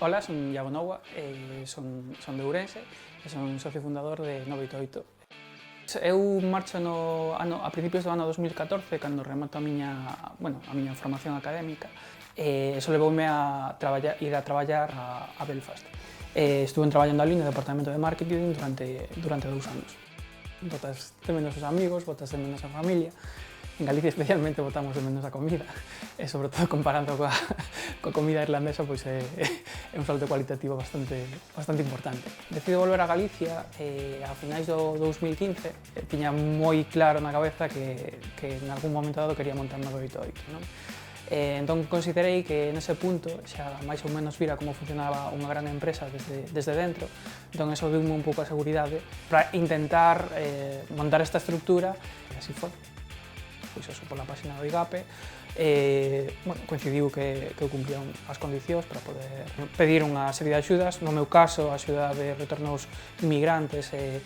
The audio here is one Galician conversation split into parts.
Ola, son Iago Noua, son de Ourense e son socio fundador de 988. Eu marcho a principios do ano 2014, cando remato a miña formación académica, e iso levoume a ir a traballar a Belfast. Estuve traballando ali no departamento de marketing durante 2 anos. Botas de menos os amigos, botas de menos a familia. En Galicia especialmente botamos de menos a comida, e sobre todo comparando coa comida irlandesa, pois é un salto cualitativo bastante importante. Decido volver a Galicia a finais do 2015, tiña moi claro na cabeza que en algún momento dado quería montar 988, non? Entón considerei que nese punto xa máis ou menos vira como funcionaba unha gran empresa desde dentro, entón eso deu-me un pouco a seguridade para intentar montar esta estrutura, e así foi. Pois eso, pola página do IGAPE, coincidiu que eu cumpría as condicións para poder pedir unha serie de axudas, no meu caso, a axuda de retornos inmigrantes e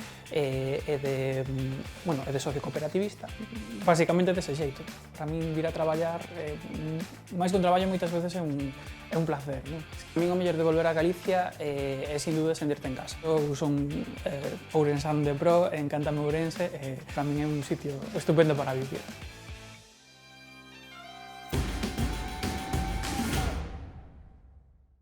de socio cooperativista, basicamente dese xeito. Para min vir a traballar, máis que un traballo, moitas veces é un placer, non? A min o mellor de volver a Galicia é sin dúda sentirte en casa. Eu son ourensán de pro, encántame Ourense, e para min é un sitio estupendo para vivir.